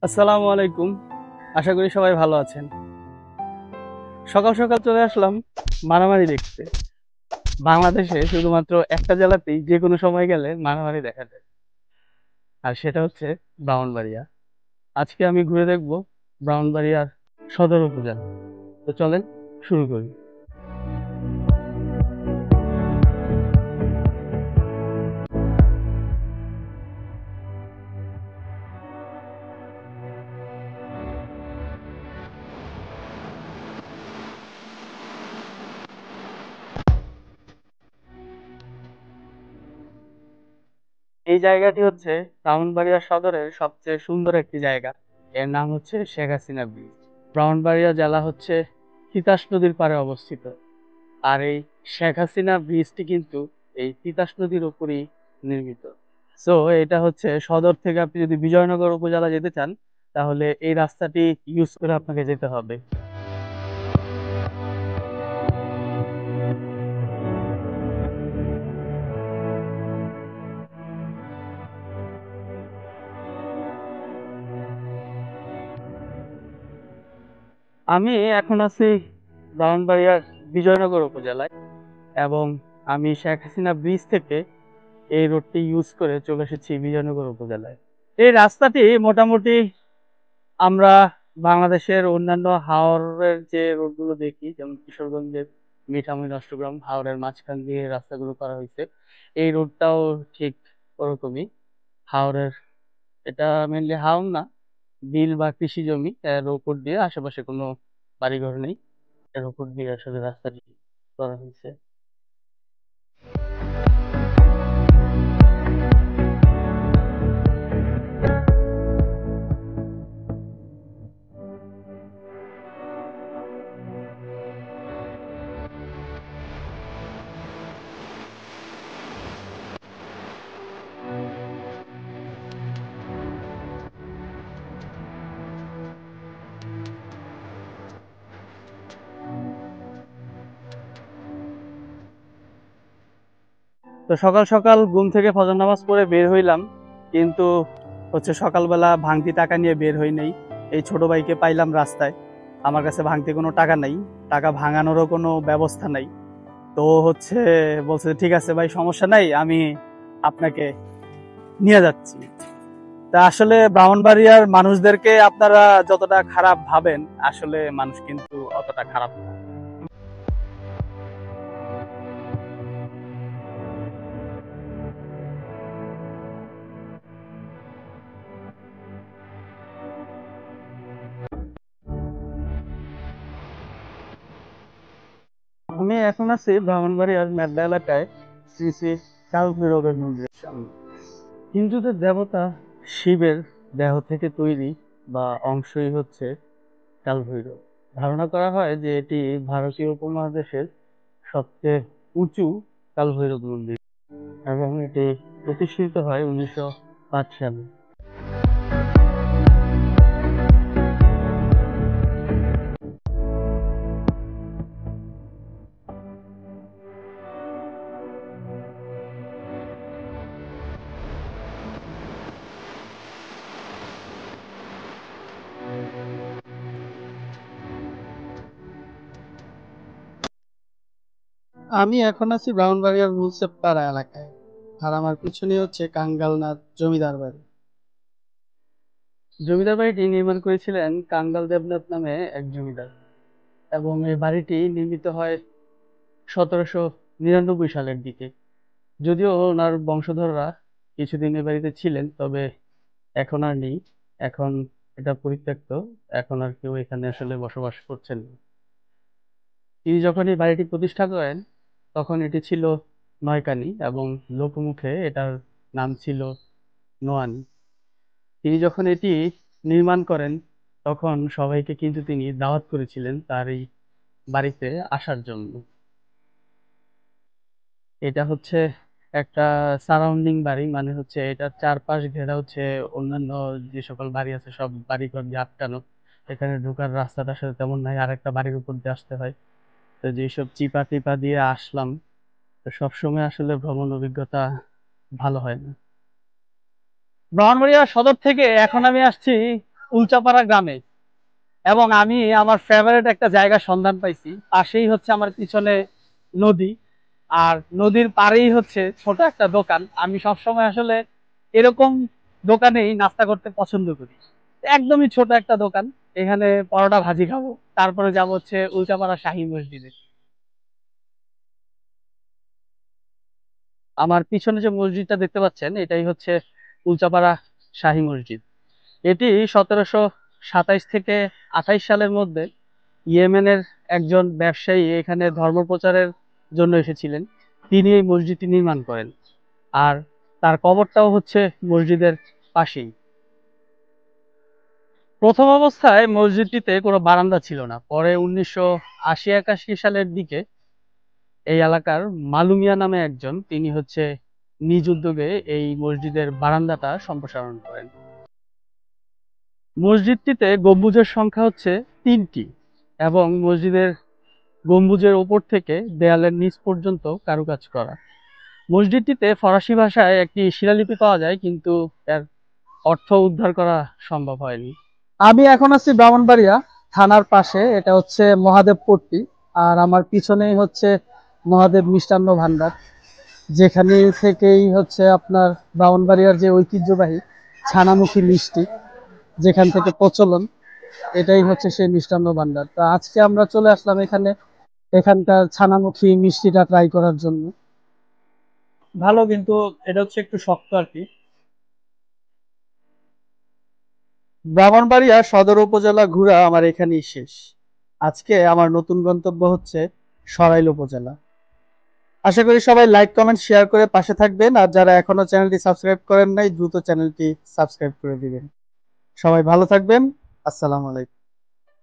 আসসালামু আলাইকুম। আশা করি সবাই ভালো আছেন। সকাল সকাল চলে আসলাম মারামারি দেখতে। বাংলাদেশে শুধুমাত্র একটা জেলাতেই যে কোনো সময় গেলে মারামারি দেখা যায়, আর সেটা হচ্ছে ব্রাহ্মণবাড়িয়া। আজকে আমি ঘুরে দেখব ব্রাহ্মণবাড়িয়ার সদর উপজেলা। তো চলেন শুরু করি। এই জায়গাটি হচ্ছে ব্রাহ্মণবাড়িয়া সদরের সবচেয়ে সুন্দর একটি জায়গা। এর নাম হচ্ছে শেখ হাসিনা ব্রিজ। ব্রাহ্মণবাড়িয়া জেলা হচ্ছে তিতাস নদীর পাড়ে অবস্থিত। আর এই শেখ হাসিনা ব্রিজটি কিন্তু এই তিতাস নদীর উপরই নির্মিত। সো এটা হচ্ছে সদর থেকে আপনি যদি বিজয়নগর উপজেলা যেতে চান, তাহলে এই রাস্তাটি ইউজ করে আপনাকে যেতে হবে। আমি এখন আছি ব্রাহ্মণবাড়িয়ার বিজয়নগর উপজেলায়, এবং আমি শেখ হাসিনা ব্রিজ থেকে এই রোডটি ইউজ করে চলে এসেছি বিজয়নগর উপজেলায়। এই রাস্তাটি মোটামুটি আমরা বাংলাদেশের অন্যান্য হাওরের যে রোডগুলো দেখি, যেমন কিশোরগঞ্জের মিঠামইন অষ্টগ্রাম হাওরের মাঝখান দিয়ে রাস্তাগুলো করা হয়েছে, এই রোডটাও ঠিক ওরকমই। হাওরের, এটা মেনলি হাওর না, বিল বা কৃষি জমি, এর উপর দিয়ে, আশেপাশে কোনো বাড়িঘর নেই, এর উপর দিয়ে আসলে রাস্তাটি করা হয়েছে। তো সকাল সকাল ঘুম থেকে ফজর নামাজ পড়ে বের হইলাম, কিন্তু হচ্ছে সকালবেলা ভাঙতি টাকা নিয়ে বের হই নাই। এই ছোট ভাইকে পাইলাম রাস্তায়, আমার কাছে ভাঙতি কোনো টাকা নাই, টাকা ভাঙানোরও কোনো ব্যবস্থা নাই। তো হচ্ছে বলছে ঠিক আছে ভাই, সমস্যা নাই, আমি আপনাকে নিয়ে যাচ্ছি। তা আসলে ব্রাহ্মণবাড়িয়ার মানুষদেরকে আপনারা যতটা খারাপ ভাবেন, আসলে মানুষ কিন্তু অতটা খারাপ না। আমি এখন আছি ব্রাহ্মণবাড়িয়ার মেদদা এলাকায়, শ্রী শ্রী কাল ভৈরবের মন্দিরের সামনে। হিন্দুদের দেবতা শিবের দেহ থেকে তৈরি বা অংশই হচ্ছে কাল ভৈরব। ধারণা করা হয় যে এটি ভারতীয় উপমহাদেশের সবচেয়ে উঁচু কাল ভৈরব মন্দির, এবং এটি প্রতিষ্ঠিত হয় 1905 সালে। আমি এখন আছি ব্রাহ্মণবাড়িয়ার রুলসেপাড়া এলাকায়, আর আমার পিছনে হচ্ছে কাঙ্গালনাথ জমিদার বাড়ি। জমিদার বাড়িটি নির্মাণ করেছিলেন কাঙ্গাল দেবনাথ নামে এক জমিদার, এবং এই বাড়িটি নির্মিত হয় 1799 সালের দিকে। যদিও ওনার বংশধররা কিছুদিন এ বাড়িতে ছিলেন, তবে এখন আর নেই। এখন এটা পরিত্যক্ত, এখন আর কেউ এখানে আসলে বসবাস করছেন না। তিনি যখন এই বাড়িটি প্রতিষ্ঠা করেন, তখন এটি ছিল নয়কানি, এবং লোকমুখে এটার নাম ছিল নোয়ানি। তিনি যখন এটি নির্মাণ করেন, তখন সবাইকে কিন্তু তিনি দাওয়াত করেছিলেন তার এই বাড়িতে আসার জন্য। এটা হচ্ছে একটা সারাউন্ডিং বাড়ি, মানে হচ্ছে এটার চারপাশ ঘেরা হচ্ছে অন্যান্য যে সকল বাড়ি আছে, সব বাড়ি ঘর দিয়ে আটকানো। এখানে ঢোকার রাস্তাটা আসলে তেমন নাই, আর একটা বাড়ির উপর দিয়ে আসতে হয়। তো যেসব চিপা টিপা দিয়ে আসলাম, তো সবসময় আসলে ভ্রমণ অভিজ্ঞতা ভালো হয় না। ব্রাহ্মণবাড়িয়া সদর থেকে এখন আমি আসছি উলচাপাড়া গ্রামে, এবং আমি আমার ফেভারিট একটা জায়গার সন্ধান পাইছি। পাশেই হচ্ছে আমার পিছনে নদী, আর নদীর পাড়েই হচ্ছে ছোট একটা দোকান। আমি সবসময় আসলে এরকম দোকানেই নাস্তা করতে পছন্দ করি। একদমই ছোট একটা দোকান, এখানে পরোটা ভাজি খাবো, তারপরে যাব হচ্ছে উল্টাপাড়া শাহী মসজিদে। আমার পিছনে যে মসজিদটা দেখতে পাচ্ছেন এটাই হচ্ছে উল্টাপাড়া শাহী মসজিদ। এটি 1727 থেকে 28 সালের মধ্যে ইয়েমেনের একজন ব্যবসায়ী এখানে ধর্ম প্রচারের জন্য এসেছিলেন, তিনি এই মসজিদটি নির্মাণ করেন। আর তার কবরটাও হচ্ছে মসজিদের পাশেই। প্রথম অবস্থায় মসজিদটিতে কোনো বারান্দা ছিল না, পরে 1980-81 সালের দিকে এই এলাকার মালুমিয়া নামে একজন, তিনি হচ্ছে নিজ উদ্যোগে এই মসজিদের বারান্দাটা সম্প্রসারণ করেন। মসজিদটিতে গম্বুজের সংখ্যা হচ্ছে 3টি, এবং মসজিদের গম্বুজের ওপর থেকে দেয়ালের নিচ পর্যন্ত কারুকাজ করা। মসজিদটিতে ফরাসি ভাষায় একটি শিলালিপি পাওয়া যায়, কিন্তু এর অর্থ উদ্ধার করা সম্ভব হয়নি। আমি এখন আছি ব্রাহ্মণবাড়িয়া থানার পাশে, এটা হচ্ছে মহাদেবপট্টি। আর আমার পিছনেই হচ্ছে মহাদেব মিষ্টান্ন ভান্ডার, যেখানে থেকেই হচ্ছে আপনার ব্রাহ্মণবাড়িয়ার যে ঐতিহ্যবাহী ছানামুখী মিষ্টি, যেখান থেকে প্রচলন, এটাই হচ্ছে সেই মিষ্টান্ন ভান্ডার। তো আজকে আমরা চলে আসলাম এখানে এখানকার ছানামুখী মিষ্টিটা ট্রাই করার জন্য। ভালো, কিন্তু এটা হচ্ছে একটু শক্ত আর কি। ব্রাহ্মণবাড়িয়া সদর উপজেলা ঘোরা আমার এখানেই শেষ। আজকে আমার নতুন গন্তব্য হচ্ছে সরাইল উপজেলা। আশা করি সবাই লাইক কমেন্ট শেয়ার করে পাশে থাকবেন, আর যারা এখনো চ্যানেলটি সাবস্ক্রাইব করেন নাই দ্রুত চ্যানেলটি সাবস্ক্রাইব করে দিবেন। সবাই ভালো থাকবেন। আসসালামু আলাইকুম।